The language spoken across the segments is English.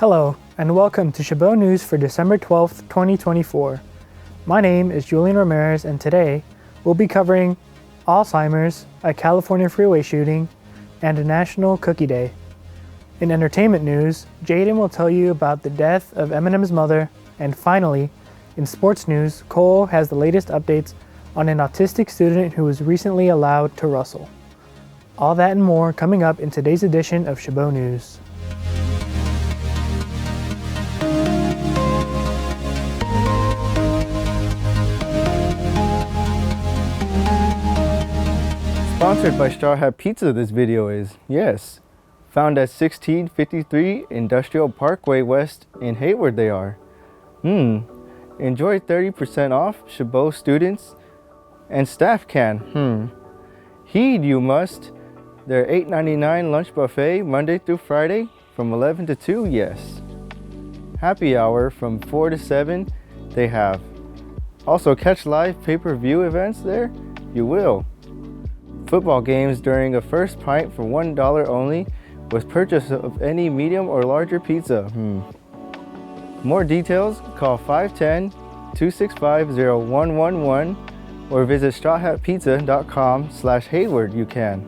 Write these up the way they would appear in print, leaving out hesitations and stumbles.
Hello, and welcome to Chabot News for December 12th, 2024. My name is Julian Ramirez, and today we'll be covering Alzheimer's, a California freeway shooting, and a National Cookie Day. In entertainment news, Jaden will tell you about the death of Eminem's mother, and finally, in sports news, Cole has the latest updates on an autistic student who was recently allowed to wrestle. All that and more coming up in today's edition of Chabot News. Sponsored by Straw Hat Pizza, this video is, yes. Found at 1653 Industrial Parkway West in Hayward they are. Enjoy 30% off Chabot students and staff can. Heed you must. Their $8.99 lunch buffet Monday through Friday from 11 to 2, yes. Happy hour from 4 to 7 they have. Also catch live pay-per-view events there? You will. Football games during a first pint for $1 only with purchase of any medium or larger pizza. More details, call 510-265-0111 or visit strawhatpizza.com/Hayward you can.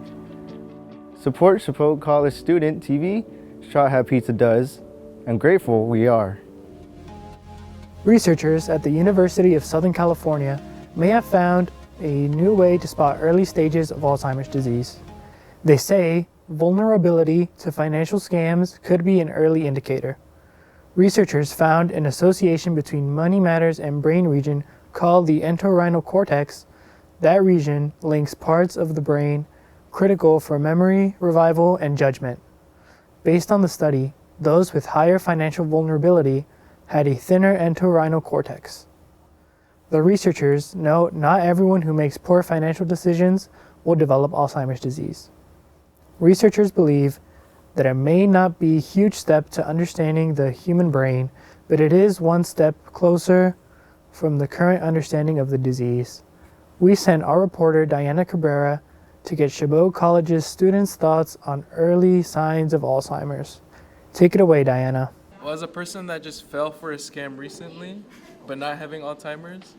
Support Chabot College Student TV, Straw Hat Pizza does, and grateful we are. Researchers at the University of Southern California may have found a new way to spot early stages of Alzheimer's disease. They say vulnerability to financial scams could be an early indicator. Researchers found an association between money matters and brain region called the entorhinal cortex. That region links parts of the brain critical for memory, revival, and judgment. Based on the study, those with higher financial vulnerability had a thinner entorhinal cortex. The researchers note not everyone who makes poor financial decisions will develop Alzheimer's disease. Researchers believe that it may not be a huge step to understanding the human brain, but it is one step closer from the current understanding of the disease. We sent our reporter Diana Cabrera to get Chabot College's students' thoughts on early signs of Alzheimer's. Take it away, Diana. Well, as a person that just fell for a scam recently, but not having Alzheimer's,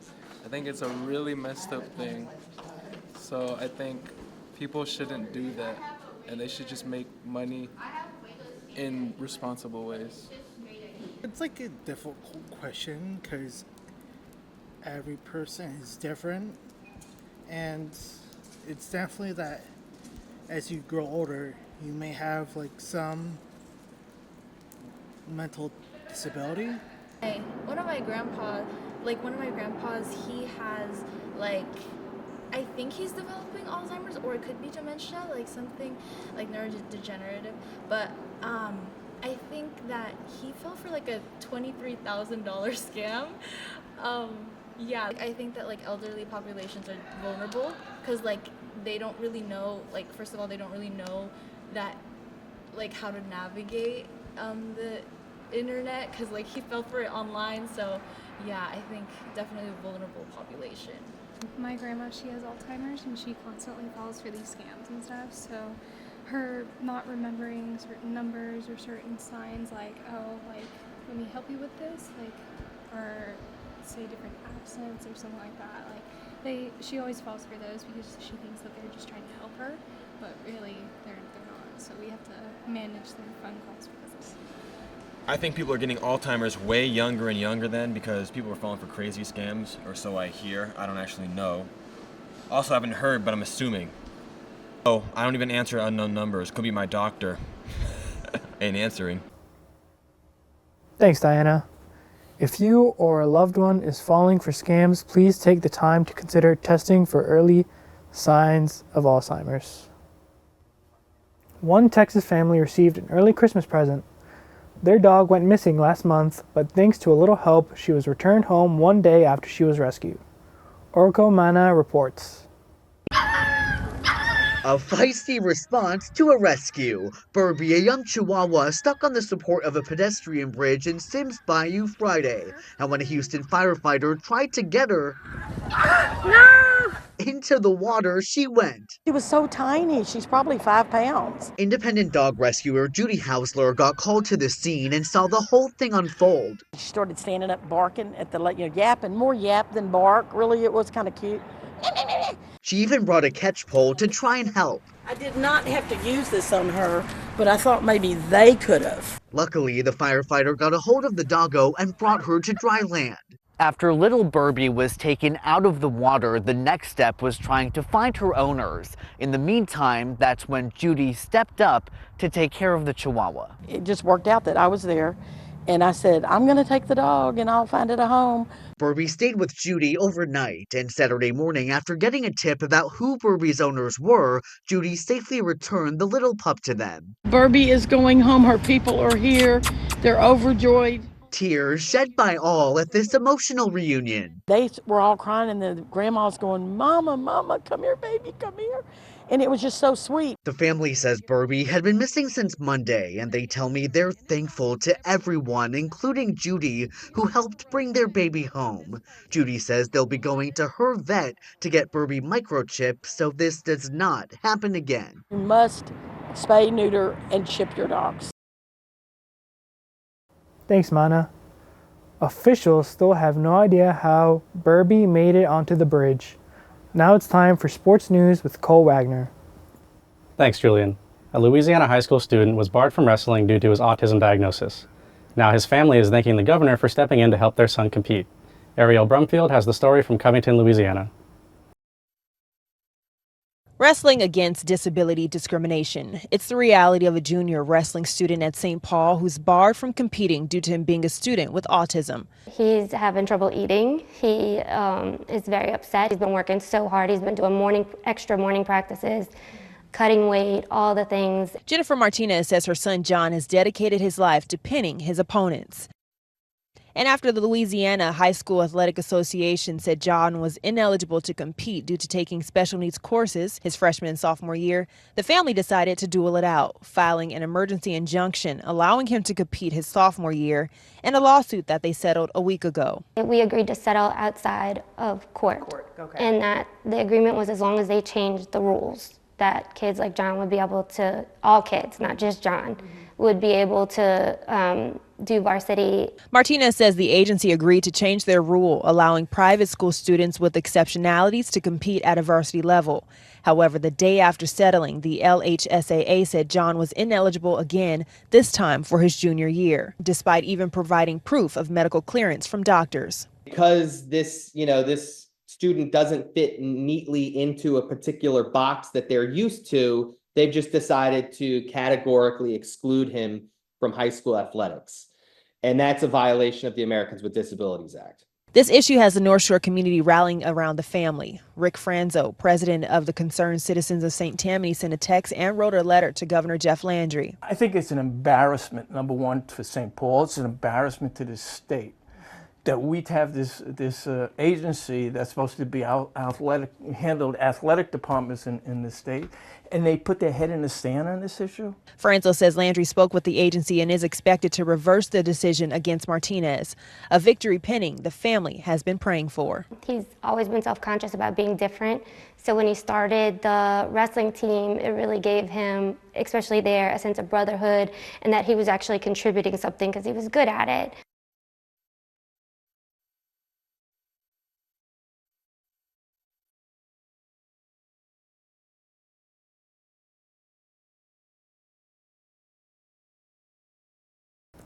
I think it's a really messed up thing. So I think people shouldn't do that, and they should just make money in responsible ways. It's like a difficult question because every person is different, and it's definitely that as you grow older, you may have like some mental disability. One of my grandpas, he has I think he's developing Alzheimer's, or it could be dementia, like something like neurodegenerative. But I think that he fell for like a $23,000 scam. I think that elderly populations are vulnerable because they don't really know, first of all, they don't really know that how to navigate the internet, because he fell for it online. So I think definitely a vulnerable population. My grandma, she has Alzheimer's, and she constantly falls for these scams and stuff. So her not remembering certain numbers or certain signs, let me help you with this, or say different accents or something like that. She always falls for those because she thinks that they're just trying to help her, but really they're not. So we have to manage their phone calls for this. I think people are getting Alzheimer's way younger and younger then because people are falling for crazy scams, or so I hear. I don't actually know. Also, I haven't heard, but I'm assuming. Oh, I don't even answer unknown numbers. Could be my doctor. Ain't answering. Thanks, Diana. If you or a loved one is falling for scams, please take the time to consider testing for early signs of Alzheimer's. One Texas family received an early Christmas present. Their dog went missing last month, but thanks to a little help, she was returned home one day after she was rescued. Orko Mana reports. A feisty response to a rescue. Burby, a young chihuahua stuck on the support of a pedestrian bridge in Sims Bayou Friday. And when a Houston firefighter tried to get her, no! into the water she went. She was so tiny. She's probably 5 pounds. Independent dog rescuer Judy Hausler got called to the scene and saw the whole thing unfold. She started standing up barking at the lake, yapping, more yap than bark. Really, it was kind of cute. She even brought a catch pole to try and help. I did not have to use this on her, but I thought maybe they could have. Luckily, the firefighter got a hold of the doggo and brought her to dry land. After little Burbie was taken out of the water, the next step was trying to find her owners. In the meantime, that's when Judy stepped up to take care of the Chihuahua. It just worked out that I was there, and I said, I'm going to take the dog and I'll find it a home. Burbie stayed with Judy overnight, and Saturday morning, after getting a tip about who Burbie's owners were, Judy safely returned the little pup to them. Burbie is going home. Her people are here. They're overjoyed. Tears shed by all at this emotional reunion. They were all crying, and the grandma's going, Mama, Mama, come here, baby, come here. And it was just so sweet. The family says Burbie had been missing since Monday, and they tell me they're thankful to everyone, including Judy, who helped bring their baby home. Judy says they'll be going to her vet to get Burbie microchipped so this does not happen again. You must spay, neuter, and ship your dogs. Thanks, Mana. Officials still have no idea how Burbie made it onto the bridge. Now it's time for sports news with Cole Wagner. Thanks, Julian. A Louisiana high school student was barred from wrestling due to his autism diagnosis. Now his family is thanking the governor for stepping in to help their son compete. Ariel Brumfield has the story from Covington, Louisiana. Wrestling against disability discrimination. It's the reality of a junior wrestling student at St. Paul who's barred from competing due to him being a student with autism. He's having trouble eating. He is very upset. He's been working so hard. He's been doing extra morning practices, cutting weight, all the things. Jennifer Martinez says her son John has dedicated his life to pinning his opponents. And after the Louisiana High School Athletic Association said John was ineligible to compete due to taking special needs courses his freshman and sophomore year, the family decided to duel it out, filing an emergency injunction allowing him to compete his sophomore year and a lawsuit that they settled a week ago. We agreed to settle outside of court. Okay. And that the agreement was as long as they changed the rules, that kids like John would be able to, all kids, not just John, would be able to do varsity. Martinez says the agency agreed to change their rule, allowing private school students with exceptionalities to compete at a varsity level. However, the day after settling, the LHSAA said John was ineligible again, this time for his junior year, despite even providing proof of medical clearance from doctors. Because this student doesn't fit neatly into a particular box that they're used to, they've just decided to categorically exclude him from high school athletics. And that's a violation of the Americans with Disabilities Act. This issue has the North Shore community rallying around the family. Rick Franzo, president of the Concerned Citizens of St. Tammany, sent a text and wrote a letter to Governor Jeff Landry. I think it's an embarrassment, number one, for St. Paul. It's an embarrassment to the state that we have this agency that's supposed to be handled athletic departments in the state, and they put their head in the sand on this issue. Franzo says Landry spoke with the agency and is expected to reverse the decision against Martinez, a victory pending the family has been praying for. He's always been self-conscious about being different, so when he started the wrestling team, it really gave him, especially there, a sense of brotherhood and that he was actually contributing something because he was good at it.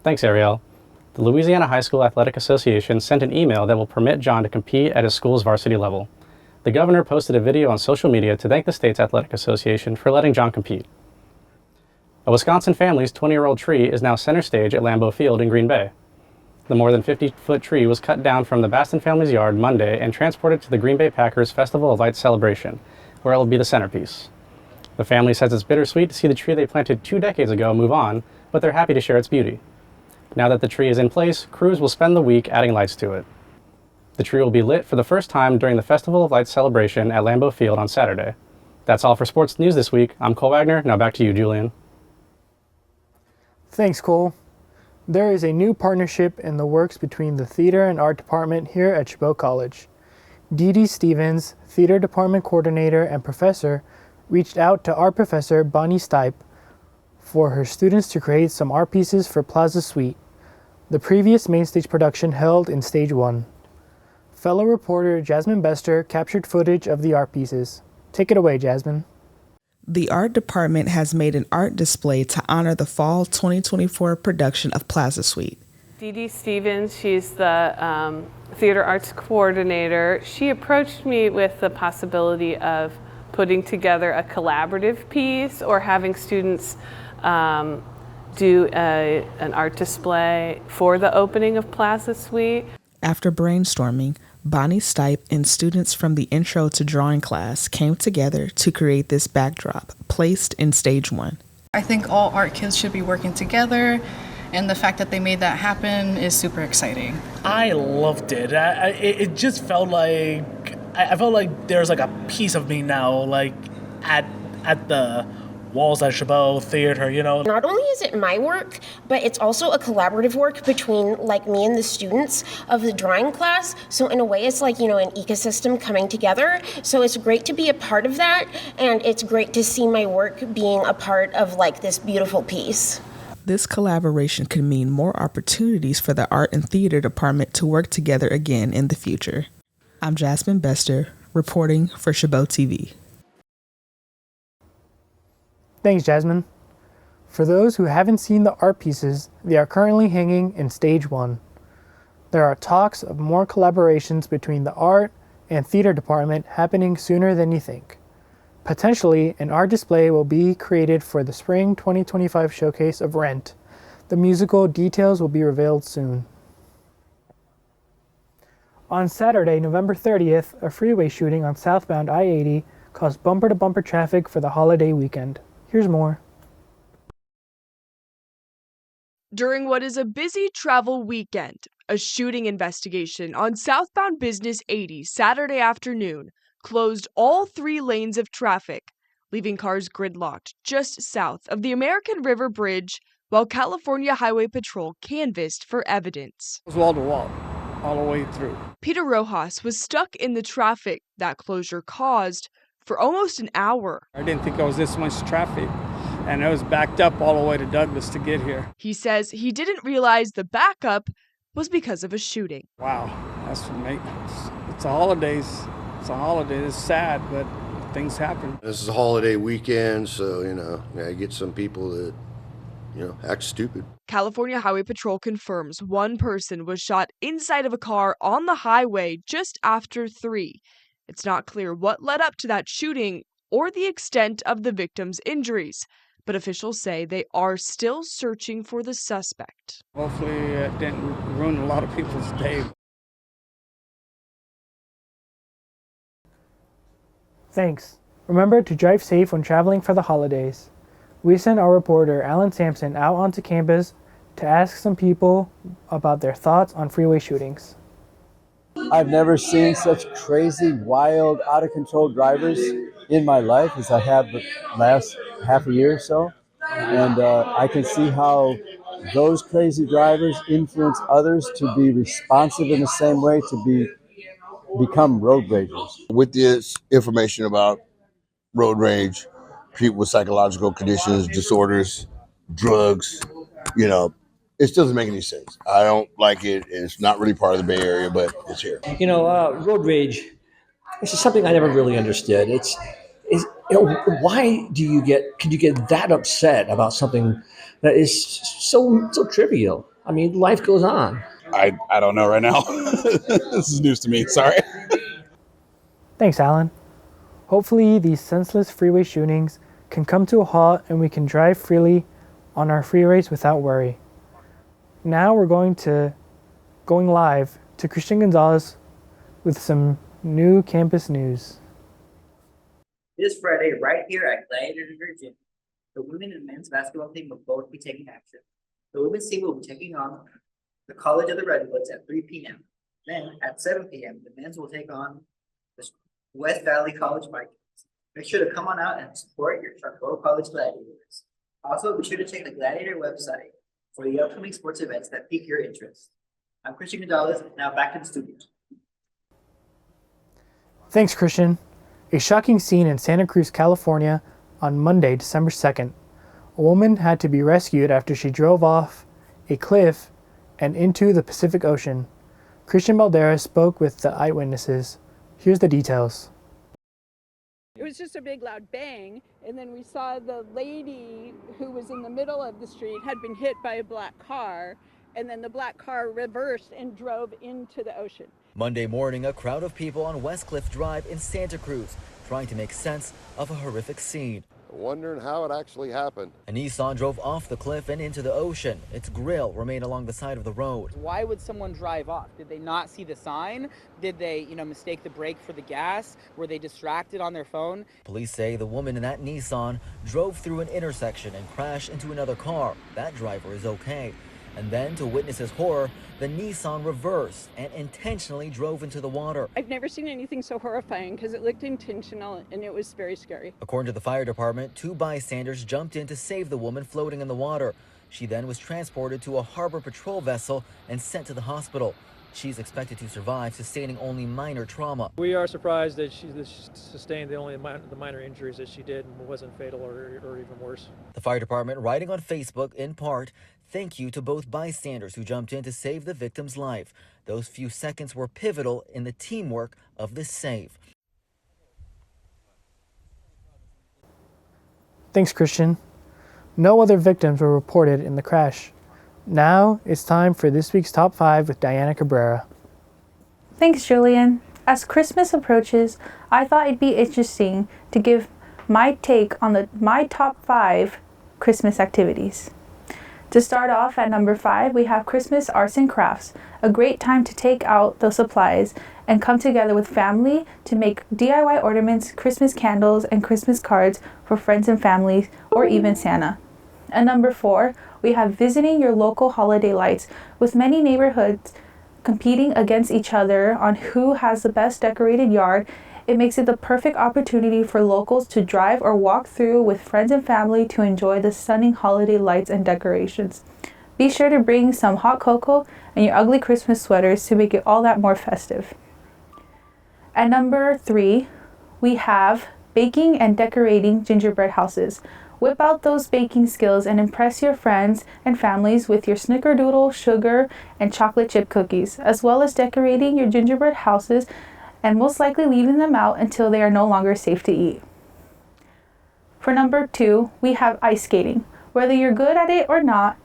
Thanks, Ariel. The Louisiana High School Athletic Association sent an email that will permit John to compete at his school's varsity level. The governor posted a video on social media to thank the state's athletic association for letting John compete. A Wisconsin family's 20-year-old tree is now center stage at Lambeau Field in Green Bay. The more than 50-foot tree was cut down from the Baston family's yard Monday and transported to the Green Bay Packers Festival of Lights celebration, where it will be the centerpiece. The family says it's bittersweet to see the tree they planted 2 decades ago move on, but they're happy to share its beauty. Now that the tree is in place, crews will spend the week adding lights to it. The tree will be lit for the first time during the Festival of Lights celebration at Lambeau Field on Saturday. That's all for sports news this week. I'm Cole Wagner. Now back to you, Julian. Thanks, Cole. There is a new partnership in the works between the theater and art department here at Chabot College. Dee Dee Stevens, theater department coordinator and professor, reached out to art professor Bonnie Stipe for her students to create some art pieces for Plaza Suite, the previous main stage production held in Stage 1. Fellow reporter Jasmine Bester captured footage of the art pieces. Take it away, Jasmine. The art department has made an art display to honor the fall 2024 production of Plaza Suite. Dee Dee Stevens, she's the theater arts coordinator. She approached me with the possibility of putting together a collaborative piece or having students do an art display for the opening of Plaza Suite. After brainstorming, Bonnie Stipe and students from the Intro to Drawing class came together to create this backdrop placed in Stage 1. I think all art kids should be working together, and the fact that they made that happen is super exciting. I loved it. It just felt like I felt like there's like a piece of me now, like at the walls at Chabot Theater, you know. Not only is it my work, but it's also a collaborative work between like me and the students of the drawing class. So in a way, it's like, you know, an ecosystem coming together. So it's great to be a part of that, and it's great to see my work being a part of like this beautiful piece. This collaboration could mean more opportunities for the art and theater department to work together again in the future. I'm Jasmine Bester, reporting for Chabot TV. Thanks, Jasmine. For those who haven't seen the art pieces, they are currently hanging in Stage 1. There are talks of more collaborations between the art and theater department happening sooner than you think. Potentially, an art display will be created for the spring 2025 showcase of Rent. The musical details will be revealed soon. On Saturday, November 30th, a freeway shooting on southbound I-80 caused bumper-to-bumper traffic for the holiday weekend. Here's more. During what is a busy travel weekend, a shooting investigation on southbound Business 80 Saturday afternoon closed all 3 lanes of traffic, leaving cars gridlocked just south of the American River Bridge while California Highway Patrol canvassed for evidence. It was wall to wall, all the way through. Peter Rojas was stuck in the traffic that closure caused for almost an hour. I didn't think there was this much traffic, and it was backed up all the way to Douglas to get here. He says he didn't realize the backup was because of a shooting. Wow, that's what makes it's the holidays. It's a holiday. It's sad, but things happen. This is a holiday weekend, so, you know, I get some people that, you know, act stupid. California Highway Patrol confirms one person was shot inside of a car on the highway just after 3. It's not clear what led up to that shooting or the extent of the victim's injuries, but officials say they are still searching for the suspect. Hopefully it didn't ruin a lot of people's day. Thanks. Remember to drive safe when traveling for the holidays. We sent our reporter Alan Sampson out onto campus to ask some people about their thoughts on freeway shootings. I've never seen such crazy, wild, out-of-control drivers in my life as I have the last half a year or so. And I can see how those crazy drivers influence others to be responsive in the same way, to become road ragers. With this information about road rage, people with psychological conditions, disorders, drugs, you know, it still doesn't make any sense. I don't like it. It's not really part of the Bay Area, but it's here. You know, road rage, this is something I never really understood. It's you know, why can you get that upset about something that is so trivial? I mean, life goes on. I don't know right now. This is news to me. Sorry. Thanks, Alan. Hopefully, these senseless freeway shootings can come to a halt and we can drive freely on our freeways without worry. Now we're going live to Christian Gonzalez with some new campus news. This Friday, right here at Gladiator Gym, the women and men's basketball team will both be taking action. The women's team will be taking on the College of the Redwoods at 3 p.m. Then at 7 p.m., the men's will take on the West Valley College Vikings. Make sure to come on out and support your Chabot College Gladiators. Also, be sure to check the Gladiator website for the upcoming sports events that pique your interest. I'm Christian Gonzalez, now back to the studio. Thanks, Christian. A shocking scene in Santa Cruz, California on Monday, December 2nd. A woman had to be rescued after she drove off a cliff and into the Pacific Ocean. Christian Balderas spoke with the eyewitnesses. Here's the details. It was just a big loud bang, and then we saw the lady who was in the middle of the street had been hit by a black car, and then the black car reversed and drove into the ocean. Monday morning, a crowd of people on Westcliff Drive in Santa Cruz trying to make sense of a horrific scene. Wondering how it actually happened. A Nissan drove off the cliff and into the ocean. Its grill remained along the side of the road. Why would someone drive off? Did they not see the sign? Did they, mistake the brake for the gas? Were they distracted on their phone? Police say the woman in that Nissan drove through an intersection and crashed into another car. That driver is okay. And then, to witnesses' horror, the Nissan reversed and intentionally drove into the water. I've never seen anything so horrifying because it looked intentional and it was very scary. According to the fire department, 2 bystanders jumped in to save the woman floating in the water. She then was transported to a harbor patrol vessel and sent to the hospital. She's expected to survive, sustaining only minor trauma. We are surprised that she sustained the minor injuries that she did and wasn't fatal or even worse. The fire department writing on Facebook, in part, "Thank you to both bystanders who jumped in to save the victim's life. Those few seconds were pivotal in the teamwork of this save." Thanks, Christian. No other victims were reported in the crash. Now it's time for this week's Top 5 with Diana Cabrera. Thanks, Julian. As Christmas approaches, I thought it'd be interesting to give my take on my top 5 Christmas activities. To start off at number 5, we have Christmas arts and crafts, a great time to take out those supplies and come together with family to make DIY ornaments, Christmas candles, and Christmas cards for friends and family, or even Santa. At number 4, we have visiting your local holiday lights, with many neighborhoods competing against each other on who has the best decorated yard. It makes it the perfect opportunity for locals to drive or walk through with friends and family to enjoy the stunning holiday lights and decorations. Be sure to bring some hot cocoa and your ugly Christmas sweaters to make it all that more festive. At number 3, we have baking and decorating gingerbread houses. Whip out those baking skills and impress your friends and families with your snickerdoodle, sugar, and chocolate chip cookies, as well as decorating your gingerbread houses and most likely leaving them out until they are no longer safe to eat. For number 2, we have ice skating. Whether you're good at it or not,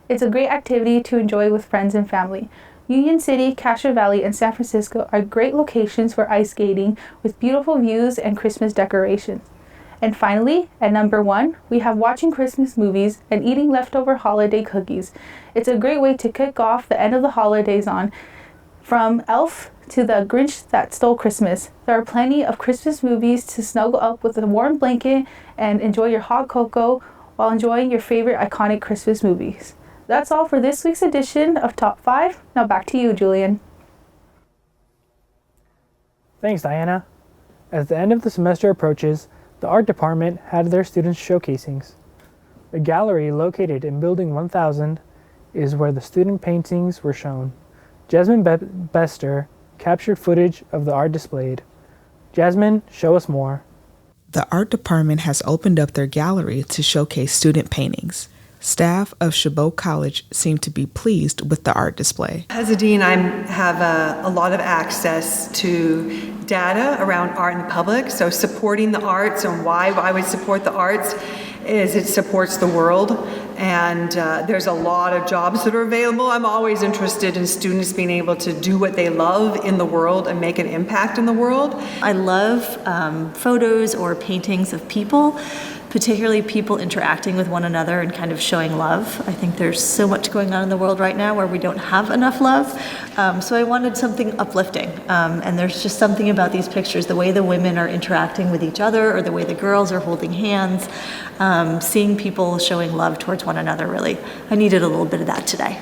it's a great activity to enjoy with friends and family. Union City, Castro Valley, and San Francisco are great locations for ice skating with beautiful views and Christmas decorations. And finally, at number 1, we have watching Christmas movies and eating leftover holiday cookies. It's a great way to kick off the end of the holidays on. From Elf to The Grinch That Stole Christmas, there are plenty of Christmas movies to snuggle up with a warm blanket and enjoy your hot cocoa while enjoying your favorite iconic Christmas movies. That's all for this week's edition of Top 5. Now back to you, Julian. Thanks, Diana. As the end of the semester approaches, the art department had their students showcasings. The gallery located in Building 1000 is where the student paintings were shown. Jasmine Bester captured footage of the art displayed. Jasmine, show us more. The art department has opened up their gallery to showcase student paintings. Staff of Chabot College seem to be pleased with the art display. As a dean, I have a lot of access to data around art in the public, so supporting the arts and why I would support the arts is it supports the world, and there's a lot of jobs that are available. I'm always interested in students being able to do what they love in the world and make an impact in the world. I love photos or paintings of people, particularly people interacting with one another and kind of showing love. I think there's so much going on in the world right now where we don't have enough love. So I wanted something uplifting. And there's just something about these pictures, the way the women are interacting with each other or the way the girls are holding hands, seeing people showing love towards one another, really. I needed a little bit of that today.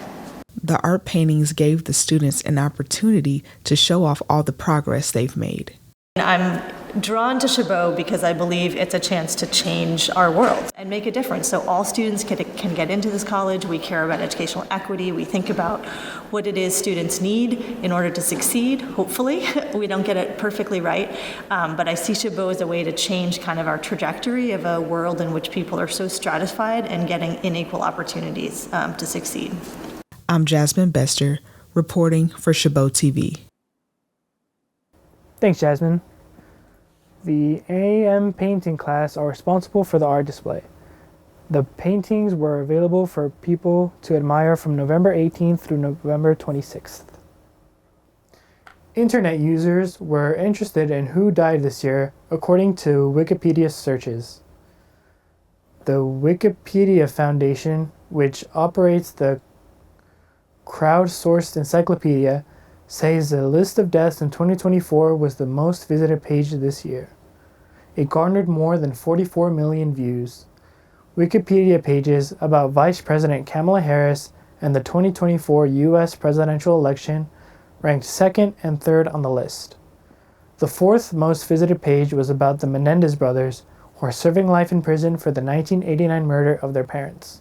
The art paintings gave the students an opportunity to show off all the progress they've made. I'm drawn to Chabot because I believe it's a chance to change our world and make a difference. So all students can get into this college. We care about educational equity. We think about what it is students need in order to succeed, hopefully. We don't get it perfectly right, but I see Chabot as a way to change kind of our trajectory of a world in which people are so stratified and getting unequal opportunities to succeed. I'm Jasmine Bester, reporting for Chabot TV. Thanks, Jasmine. The AM painting class are responsible for the art display. The paintings were available for people to admire from November 18th through November 26th. Internet users were interested in who died this year, according to Wikipedia searches. The Wikipedia Foundation, which operates the crowdsourced encyclopedia, says the list of deaths in 2024 was the most visited page this year. It garnered more than 44 million views. Wikipedia pages about Vice President Kamala Harris and the 2024 U.S. presidential election ranked second and third on the list. The fourth most visited page was about the Menendez brothers, who are serving life in prison for the 1989 murder of their parents.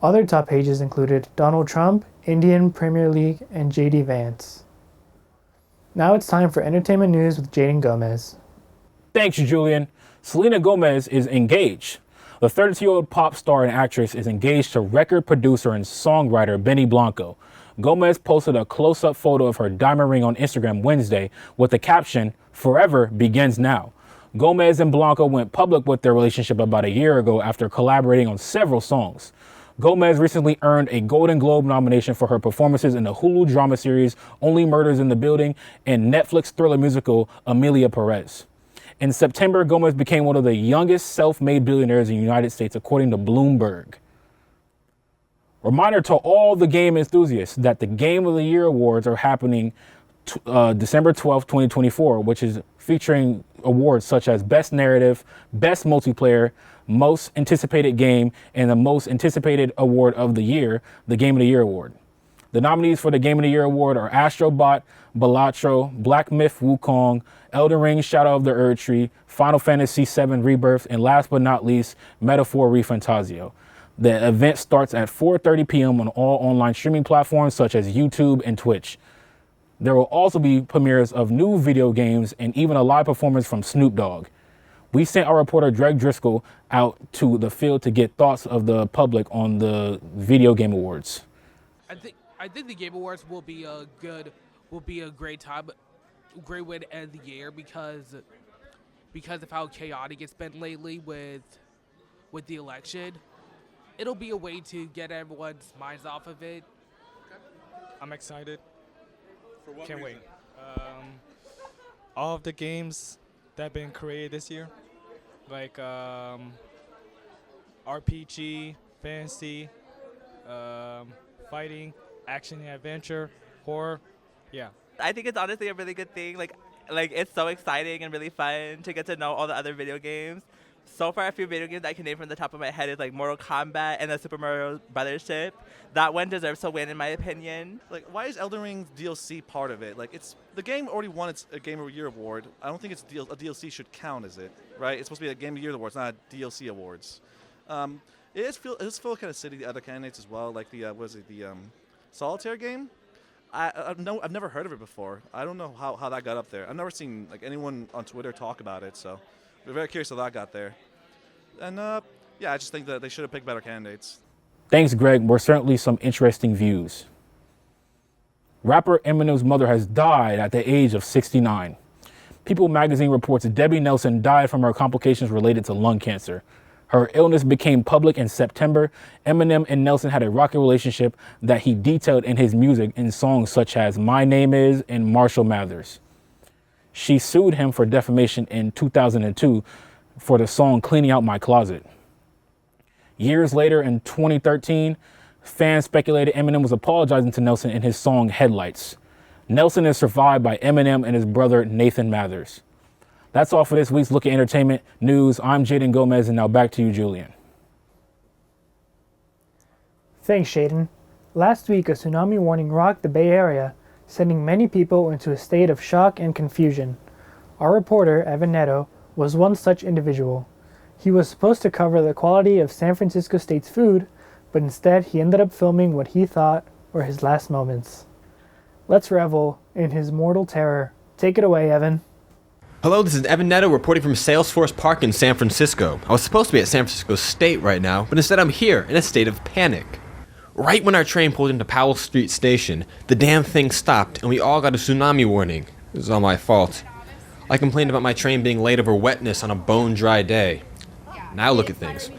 Other top pages included Donald Trump, Indian Premier League, and J.D. Vance. Now it's time for entertainment news with Jaden Gomez. Thanks, Julian. Selena Gomez is engaged. The 32-year-old pop star and actress is engaged to record producer and songwriter Benny Blanco. Gomez posted a close-up photo of her diamond ring on Instagram Wednesday with the caption, "Forever begins now." Gomez and Blanco went public with their relationship about a year ago after collaborating on several songs. Gomez recently earned a Golden Globe nomination for her performances in the Hulu drama series Only Murders in the Building and Netflix thriller musical Amelia Perez. In September, Gomez became one of the youngest self-made billionaires in the United States, according to Bloomberg. Reminder to all the game enthusiasts that the Game of the Year awards are happening December 12th, 2024, which is featuring awards such as Best Narrative, Best Multiplayer, Most Anticipated Game, and the Most Anticipated Award of the Year, the Game of the Year Award. The nominees for the Game of the Year Award are Astrobot, Balatro, Black Myth Wukong, Elden Ring Shadow of the Erd Tree, Final Fantasy VII Rebirth, and last but not least, Metaphor ReFantazio. The event starts at 4:30 p.m. on all online streaming platforms such as YouTube and Twitch. There will also be premieres of new video games and even a live performance from Snoop Dogg. We sent our reporter Greg Driscoll out to the field to get thoughts of the public on the Video Game Awards. I think the Game Awards will be a great time, great way to end the year because of how chaotic it's been lately with the election. It'll be a way to get everyone's minds off of it. I'm excited. For what Can't reason? Wait. All of the games that have been created this year, like RPG, fantasy, fighting, action and adventure, horror, yeah. I think it's honestly a really good thing. Like it's so exciting and really fun to get to know all the other video games. So far, a few video games I can name from the top of my head is like Mortal Kombat and the Super Mario Brothers ship. That one deserves to win, in my opinion. Like, why is Elden Ring DLC part of it? Like, the game already won a Game of the Year award. I don't think a DLC should count, is it? Right? It's supposed to be a Game of the Year awards, not a DLC awards. It does feel kind of silly, the other candidates as well. Like the Solitaire game. I've never heard of it before. I don't know how that got up there. I've never seen like anyone on Twitter talk about it, so we're very curious how that got there. And yeah, I just think that they should have picked better candidates. Thanks, Greg. Were certainly some interesting views. Rapper Eminem's mother has died at the age of 69. People magazine reports Debbie Nelson died from her complications related to lung cancer. Her illness became public in September. Eminem and Nelson had a rocky relationship that he detailed in his music in songs such as My Name Is and Marshall Mathers. She sued him for defamation in 2002 for the song Cleaning Out My Closet. Years later, in 2013, fans speculated Eminem was apologizing to Nelson in his song Headlights. Nelson is survived by Eminem and his brother Nathan Mathers. That's all for this week's Look at Entertainment News. I'm Jaden Gomez, and now back to you, Julian. Thanks, Shaden. Last week, a tsunami warning rocked the Bay Area, sending many people into a state of shock and confusion. Our reporter, Evan Neto, was one such individual. He was supposed to cover the quality of San Francisco State's food, but instead he ended up filming what he thought were his last moments. Let's revel in his mortal terror. Take it away, Evan. Hello, this is Evan Neto reporting from Salesforce Park in San Francisco. I was supposed to be at San Francisco State right now, but instead I'm here in a state of panic. Right when our train pulled into Powell Street Station, the damn thing stopped and we all got a tsunami warning. It was all my fault. I complained about my train being late over wetness on a bone-dry day. Now look at things.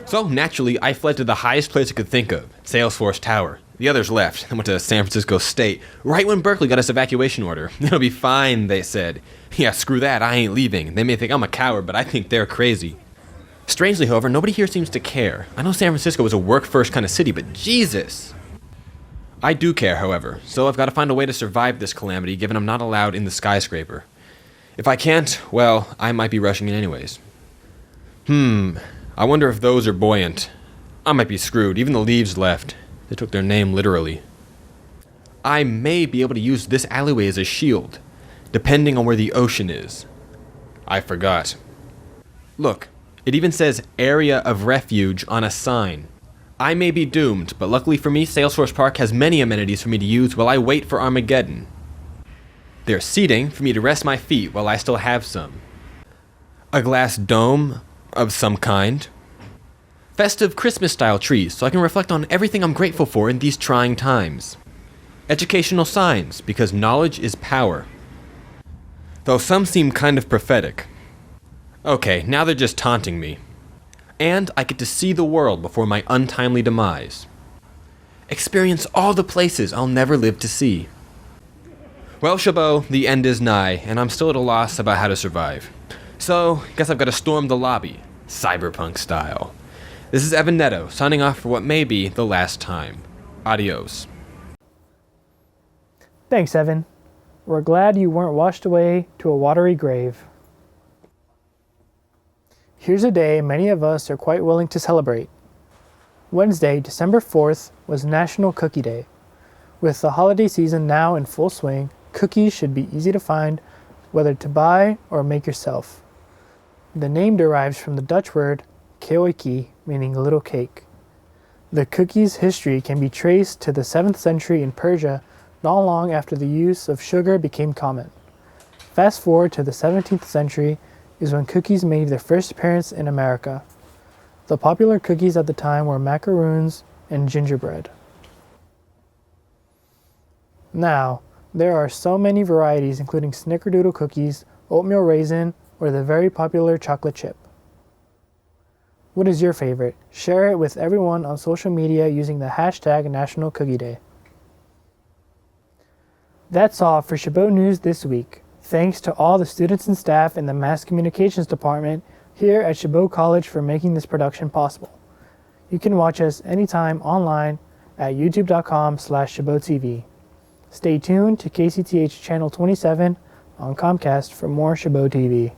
So naturally, I fled to the highest place I could think of, Salesforce Tower. The others left and went to San Francisco State, right when Berkeley got its evacuation order. It'll be fine, they said. Yeah, screw that, I ain't leaving. They may think I'm a coward, but I think they're crazy. Strangely, however, nobody here seems to care. I know San Francisco is a work-first kind of city, but Jesus! I do care, however, so I've got to find a way to survive this calamity, given I'm not allowed in the skyscraper. If I can't, well, I might be rushing in anyways. I wonder if those are buoyant. I might be screwed, even the leaves left. They took their name literally. I may be able to use this alleyway as a shield, depending on where the ocean is. I forgot. Look, it even says Area of Refuge on a sign. I may be doomed, but luckily for me, Salesforce Park has many amenities for me to use while I wait for Armageddon. There's seating for me to rest my feet while I still have some. A glass dome of some kind. Festive Christmas-style trees so I can reflect on everything I'm grateful for in these trying times. Educational signs, because knowledge is power. Though some seem kind of prophetic. Okay, now they're just taunting me. And I get to see the world before my untimely demise. Experience all the places I'll never live to see. Well, Chabot, the end is nigh, and I'm still at a loss about how to survive. So, guess I've got to storm the lobby, cyberpunk style. This is Evan Neto, signing off for what may be the last time. Adios. Thanks, Evan. We're glad you weren't washed away to a watery grave. Here's a day many of us are quite willing to celebrate. Wednesday, December 4th, was National Cookie Day. With the holiday season now in full swing, cookies should be easy to find, whether to buy or make yourself. The name derives from the Dutch word keoiki, meaning little cake. The cookie's history can be traced to the 7th century in Persia, not long after the use of sugar became common. Fast forward to the 17th century is when cookies made their first appearance in America. The popular cookies at the time were macaroons and gingerbread. Now, there are so many varieties including snickerdoodle cookies, oatmeal raisin, or the very popular chocolate chip. What is your favorite? Share it with everyone on social media using the hashtag National Cookie Day. That's all for Chabot News this week. Thanks to all the students and staff in the Mass Communications Department here at Chabot College for making this production possible. You can watch us anytime online at youtube.com/ChabotTV. Stay tuned to KCTH Channel 27 on Comcast for more Chabot TV.